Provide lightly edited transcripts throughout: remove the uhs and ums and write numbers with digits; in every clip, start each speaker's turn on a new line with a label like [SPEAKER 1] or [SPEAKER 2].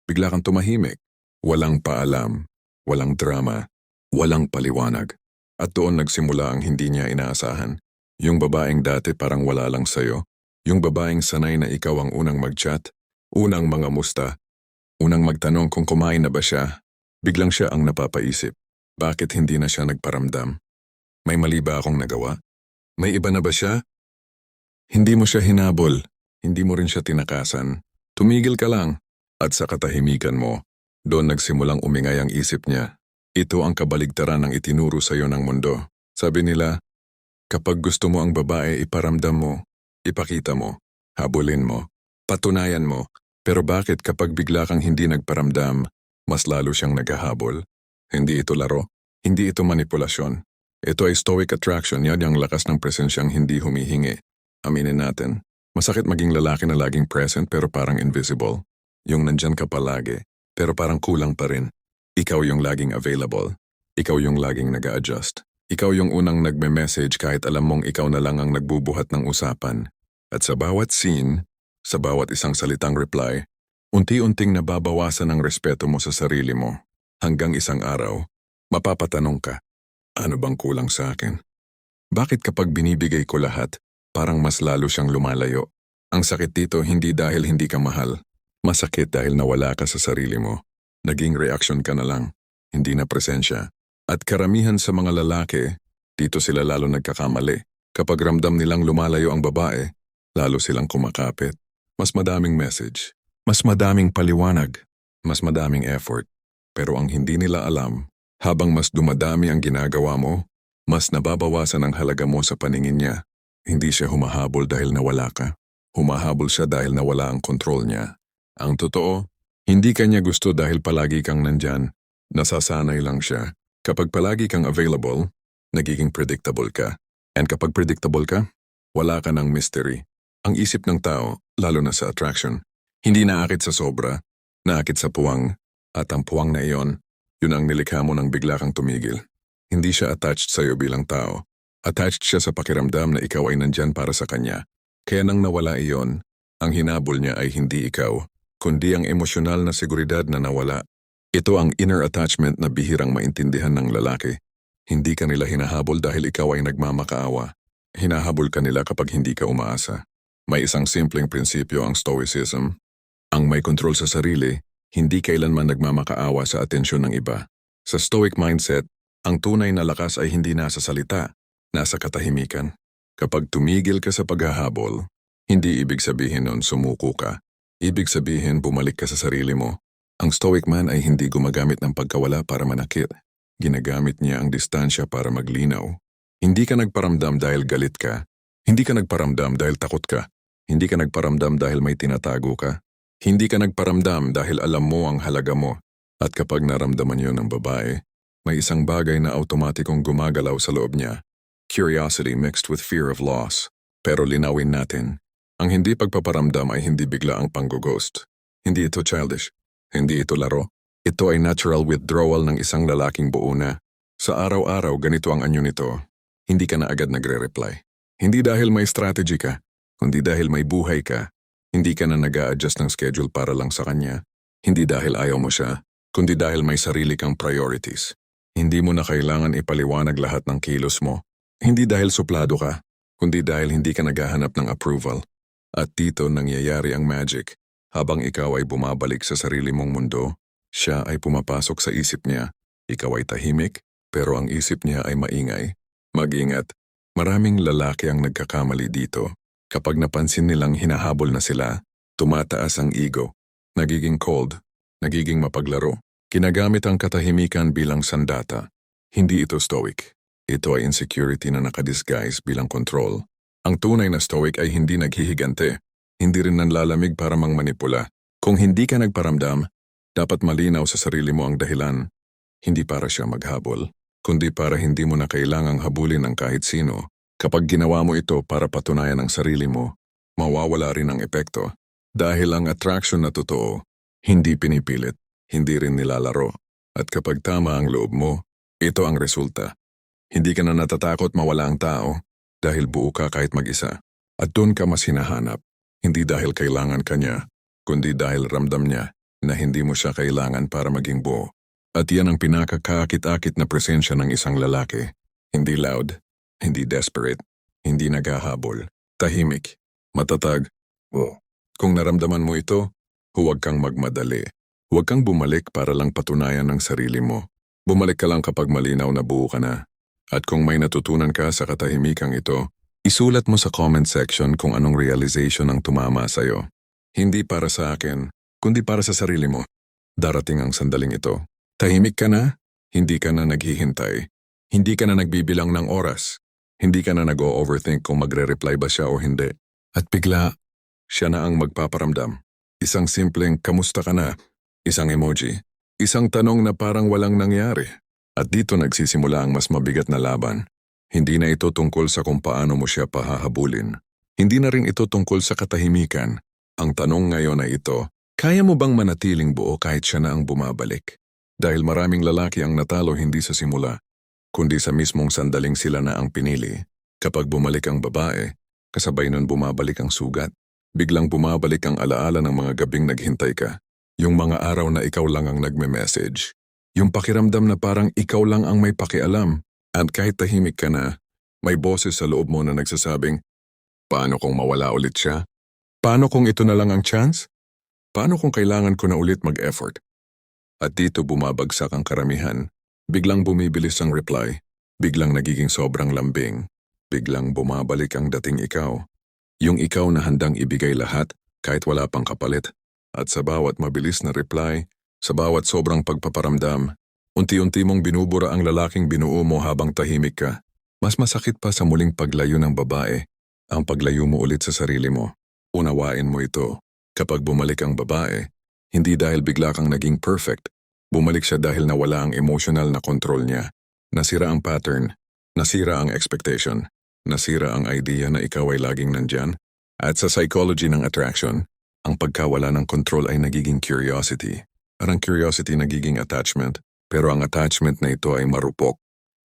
[SPEAKER 1] Bigla kang tumahimik. Walang paalam, walang drama, walang paliwanag. At doon nagsimula ang hindi niya inaasahan. Yung babaeng dati parang wala lang sa'yo. Yung babaeng sanay na ikaw ang unang mag-chat, unang mga musta, unang magtanong kung kumain na ba siya. Biglang siya ang napapaisip. Bakit hindi na siya nagparamdam? May mali ba akong nagawa? May iba na ba siya? Hindi mo siya hinabol. Hindi mo rin siya tinakasan. Tumigil ka lang. At sa katahimikan mo, doon nagsimulang umingay ang isip niya. Ito ang kabaligtaran ng itinuro sa iyo ng mundo. Sabi nila, kapag gusto mo ang babae, iparamdam mo, ipakita mo, habulin mo, patunayan mo. Pero bakit kapag bigla kang hindi nagparamdam, mas lalo siyang naghahabol? Hindi ito laro, hindi ito manipulasyon. Ito ay stoic attraction, yan ang lakas ng presensyang hindi humihingi. Aminin natin, masakit maging lalaki na laging present pero parang invisible. Yung nandyan ka palagi, pero parang kulang pa rin. Ikaw yung laging available. Ikaw yung laging nag-a-adjust. Ikaw yung unang nagme-message kahit alam mong ikaw na lang ang nagbubuhat ng usapan. At sa bawat scene, sa bawat isang salitang reply, unti-unting nababawasan ang respeto mo sa sarili mo. Hanggang isang araw, mapapatanong ka, ano bang kulang sa akin? Bakit kapag binibigay ko lahat, parang mas lalo siyang lumalayo? Ang sakit dito hindi dahil hindi ka mahal. Masakit dahil nawala ka sa sarili mo. Naging reaksyon ka na lang, hindi na presensya. At karamihan sa mga lalaki, dito sila lalo nagkakamali. Kapag ramdam nilang lumalayo ang babae, lalo silang kumakapit. Mas madaming message, mas madaming paliwanag, mas madaming effort. Pero ang hindi nila alam, habang mas dumadami ang ginagawa mo, mas nababawasan ang halaga mo sa paningin niya. Hindi siya humahabol dahil nawala ka. Humahabol siya dahil nawala ang kontrol niya. Ang totoo, hindi kanya gusto dahil palagi kang nandyan. Nasasanay lang siya. Kapag palagi kang available, nagiging predictable ka. And kapag predictable ka, wala ka ng mystery. Ang isip ng tao, lalo na sa attraction, hindi naakit sa sobra, naakit sa puwang. At ang puwang na iyon, yun ang nilikha mo nang bigla kang tumigil. Hindi siya attached sa'yo bilang tao. Attached siya sa pakiramdam na ikaw ay nandyan para sa kanya. Kaya nang nawala iyon, ang hinabol niya ay hindi ikaw, kundi ang emosyonal na seguridad na nawala. Ito ang inner attachment na bihirang maintindihan ng lalaki. Hindi ka nila hinahabol dahil ikaw ay nagmamakaawa. Hinahabol ka nila kapag hindi ka umaasa. May isang simpleng prinsipyo ang stoicism. Ang may kontrol sa sarili, hindi kailanman nagmamakaawa sa atensyon ng iba. Sa stoic mindset, ang tunay na lakas ay hindi nasa salita, nasa katahimikan. Kapag tumigil ka sa paghahabol, hindi ibig sabihin nun sumuko ka. Ibig sabihin bumalik ka sa sarili mo. Ang stoic man ay hindi gumagamit ng pagkawala para manakit. Ginagamit niya ang distansya para maglinaw. Hindi ka nagparamdam dahil galit ka. Hindi ka nagparamdam dahil takot ka. Hindi ka nagparamdam dahil may tinatago ka. Hindi ka nagparamdam dahil alam mo ang halaga mo. At kapag naramdaman yon ng babae, may isang bagay na automatikong gumagalaw sa loob niya. Curiosity mixed with fear of loss. Pero linawin natin. Ang hindi pagpaparamdam ay hindi bigla ang pang-ghost. Hindi ito childish. Hindi ito laro. Ito ay natural withdrawal ng isang lalaking buo na. Sa araw-araw ganito ang anyo nito. Hindi ka na agad nagre-reply. Hindi dahil may strategy ka, kundi dahil may buhay ka. Hindi ka na nag-a-adjust ng schedule para lang sa kanya. Hindi dahil ayaw mo siya, kundi dahil may sarili kang priorities. Hindi mo na kailangan ipaliwanag lahat ng kilos mo. Hindi dahil suplado ka, kundi dahil hindi ka naghahanap ng approval. At dito nangyayari ang magic. Habang ikaw ay bumabalik sa sarili mong mundo, siya ay pumapasok sa isip niya. Ikaw ay tahimik, pero ang isip niya ay maingay. Mag-ingat, maraming lalaki ang nagkakamali dito. Kapag napansin nilang hinahabol na sila, tumataas ang ego. Nagiging cold, nagiging mapaglaro. Kinagamit ang katahimikan bilang sandata. Hindi ito stoic. Ito ay insecurity na nakadisguise bilang control. Ang tunay na stoic ay hindi naghihigante, hindi rin nanlalamig para mangmanipula. Kung hindi ka nagparamdam, dapat malinaw sa sarili mo ang dahilan. Hindi para siya maghabol, kundi para hindi mo na kailangang habulin ng kahit sino. Kapag ginawa mo ito para patunayan ang sarili mo, mawawala rin ang epekto. Dahil ang attraction na totoo, hindi pinipilit, hindi rin nilalaro. At kapag tama ang loob mo, ito ang resulta. Hindi ka na natatakot mawala ang tao, dahil buo ka kahit mag-isa. At doon ka mas hinahanap, hindi dahil kailangan ka niya, kundi dahil ramdam niya na hindi mo siya kailangan para maging buo. At yan ang pinakakaakit-akit na presensya ng isang lalaki. Hindi loud, hindi desperate, hindi naghahabol. Tahimik, matatag. Kung naramdaman mo ito, huwag kang magmadali. Huwag kang bumalik para lang patunayan ng sarili mo. Bumalik ka lang kapag malinaw na buo ka na. At kung may natutunan ka sa katahimikang ito, isulat mo sa comment section kung anong realization ang tumama sa'yo. Hindi para sa akin, kundi para sa sarili mo. Darating ang sandaling ito. Tahimik ka na, hindi ka na naghihintay. Hindi ka na nagbibilang ng oras. Hindi ka na nag-o-overthink kung magre-reply ba siya o hindi. At bigla, siya na ang magpaparamdam. Isang simpleng kamusta ka na, isang emoji, isang tanong na parang walang nangyari. At dito nagsisimula ang mas mabigat na laban. Hindi na ito tungkol sa kung paano mo siya pahahabulin. Hindi na rin ito tungkol sa katahimikan. Ang tanong ngayon ay ito, kaya mo bang manatiling buo kahit siya na ang bumabalik? Dahil maraming lalaki ang natalo hindi sa simula, kundi sa mismong sandaling sila na ang pinili. Kapag bumalik ang babae, kasabay nun bumabalik ang sugat. Biglang bumabalik ang alaala ng mga gabing naghintay ka. Yung mga araw na ikaw lang ang nagme-message. Yung pakiramdam na parang ikaw lang ang may pakialam. At kahit tahimik ka na, may boses sa loob mo na nagsasabing, paano kung mawala ulit siya? Paano kung ito na lang ang chance? Paano kung kailangan ko na ulit mag-effort? At dito bumabagsak ang karamihan. Biglang bumibilis ang reply. Biglang nagiging sobrang lambing. Biglang bumabalik ang dating ikaw. Yung ikaw na handang ibigay lahat kahit wala pang kapalit. At sa bawat mabilis na reply, sa bawat sobrang pagpaparamdam, unti-unti mong binubura ang lalaking binuo mo habang tahimik ka. Mas masakit pa sa muling paglayo ng babae, ang paglayo mo ulit sa sarili mo. Unawain mo ito. Kapag bumalik ang babae, hindi dahil bigla kang naging perfect. Bumalik siya dahil nawala ang emotional na control niya. Nasira ang pattern, nasira ang expectation, nasira ang idea na ikaw ay laging nandyan. At sa psychology ng attraction, ang pagkawala ng control ay nagiging curiosity. At ang curiosity nagiging attachment, pero ang attachment na ito ay marupok.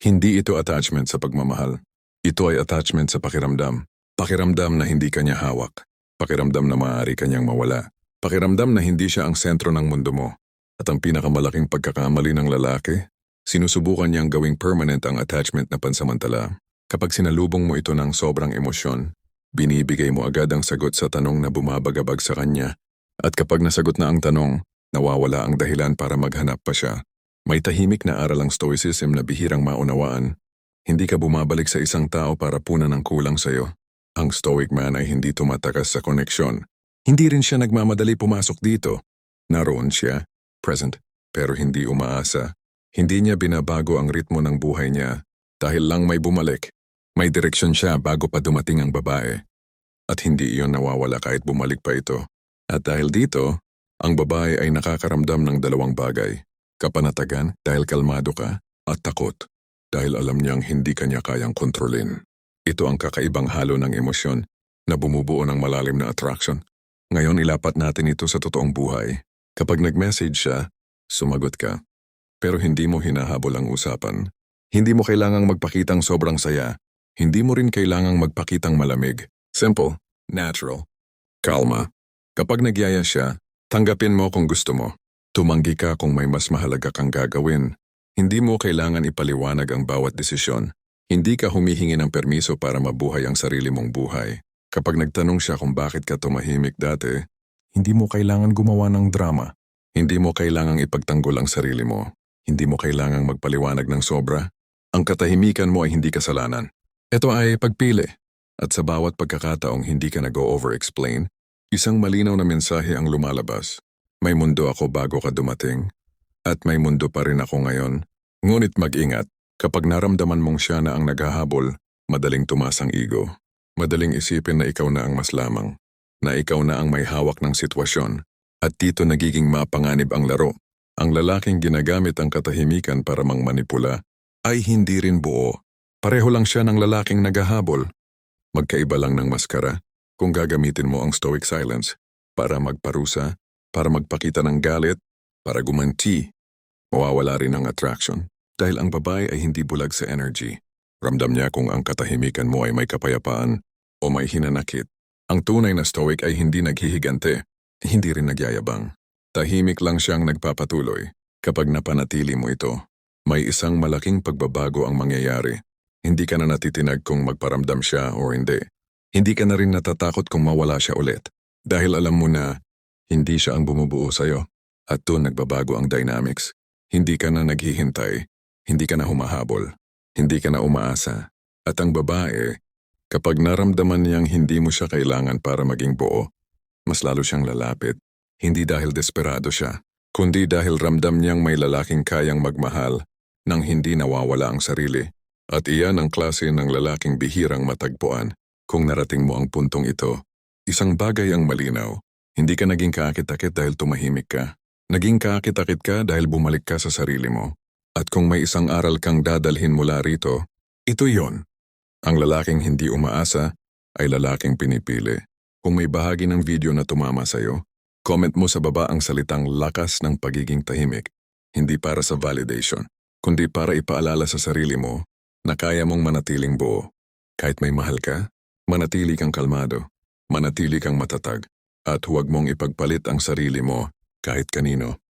[SPEAKER 1] Hindi ito attachment sa pagmamahal. Ito ay attachment sa pakiramdam. Pakiramdam na hindi kanya hawak. Pakiramdam na maaari kanyang mawala. Pakiramdam na hindi siya ang sentro ng mundo mo. At ang pinakamalaking pagkakamali ng lalaki, sinusubukan niyang gawing permanent ang attachment na pansamantala. Kapag sinalubong mo ito ng sobrang emosyon, binibigay mo agad ang sagot sa tanong na bumabagabag sa kanya. At kapag nasagot na ang tanong, nawawala ang dahilan para maghanap pa siya. May tahimik na aral ang stoicism na bihirang maunawaan. Hindi ka bumabalik sa isang tao para punan ng kulang sa'yo. Ang stoic man ay hindi tumatakas sa koneksyon. Hindi rin siya nagmamadali pumasok dito. Naroon siya, present, pero hindi umaasa. Hindi niya binabago ang ritmo ng buhay niya. Dahil lang may bumalik, may direksyon siya bago pa dumating ang babae. At hindi iyon nawawala kahit bumalik pa ito. At dahil dito, ang babae ay nakakaramdam ng dalawang bagay. Kapanatagan dahil kalmado ka at takot dahil alam niyang hindi kanya kayang kontrolin. Ito ang kakaibang halo ng emosyon na bumubuo ng malalim na attraction. Ngayon ilapat natin ito sa totoong buhay. Kapag nag-message siya, sumagot ka. Pero hindi mo hinahabol ang usapan. Hindi mo kailangang magpakitang sobrang saya. Hindi mo rin kailangang magpakitang malamig. Simple, natural, kalma. Kapag nagyaya siya, tanggapin mo kung gusto mo. Tumanggi ka kung may mas mahalaga kang gagawin. Hindi mo kailangan ipaliwanag ang bawat desisyon. Hindi ka humihingi ng permiso para mabuhay ang sarili mong buhay. Kapag nagtanong siya kung bakit ka tumahimik dati, hindi mo kailangan gumawa ng drama. Hindi mo kailangang ipagtanggol ang sarili mo. Hindi mo kailangang magpaliwanag ng sobra. Ang katahimikan mo ay hindi kasalanan. Ito ay pagpili. At sa bawat pagkakataong hindi ka nag-o-over-explain, isang malinaw na mensahe ang lumalabas. May mundo ako bago ka dumating. At may mundo pa rin ako ngayon. Ngunit mag-ingat, kapag naramdaman mong siya na ang naghahabol, madaling tumaas ang ego. Madaling isipin na ikaw na ang mas lamang. Na ikaw na ang may hawak ng sitwasyon. At dito nagiging mapanganib ang laro. Ang lalaking ginagamit ang katahimikan para mangmanipula ay hindi rin buo. Pareho lang siya ng lalaking naghahabol. Magkaiba lang ng maskara kung gagamitin mo ang stoic silence para magparusa, para magpakita ng galit, para gumanti. Mawawala rin ang attraction dahil ang babae ay hindi bulag sa energy. Ramdam niya kung ang katahimikan mo ay may kapayapaan o may hinanakit. Ang tunay na stoic ay hindi naghihigante, hindi rin nagyayabang. Tahimik lang siyang nagpapatuloy. Kapag napanatili mo ito, may isang malaking pagbabago ang mangyayari. Hindi ka na natitinag kung magparamdam siya o hindi. Hindi ka na rin natatakot kung mawala siya ulit. Dahil alam mo na hindi siya ang bumubuo sa'yo. At doon nagbabago ang dynamics. Hindi ka na naghihintay. Hindi ka na humahabol. Hindi ka na umaasa. At ang babae, kapag naramdaman niyang hindi mo siya kailangan para maging buo, mas lalo siyang lalapit. Hindi dahil desperado siya, kundi dahil ramdam niyang may lalaking kayang magmahal nang hindi nawawala ang sarili. At iyan ang klase ng lalaking bihirang matagpuan. Kung narating mo ang puntong ito, isang bagay ang malinaw. Hindi ka naging kaakit-akit dahil tumahimik ka. Naging kaakit-akit ka dahil bumalik ka sa sarili mo. At kung may isang aral kang dadalhin mula rito, ito yon. Ang lalaking hindi umaasa ay lalaking pinipili. Kung may bahagi ng video na tumama sa'yo, comment mo sa baba ang salitang lakas ng pagiging tahimik. Hindi para sa validation, kundi para ipaalala sa sarili mo na kaya mong manatiling buo. Kahit may mahal ka, manatili kang kalmado, manatili kang matatag, at huwag mong ipagpalit ang sarili mo kahit kanino.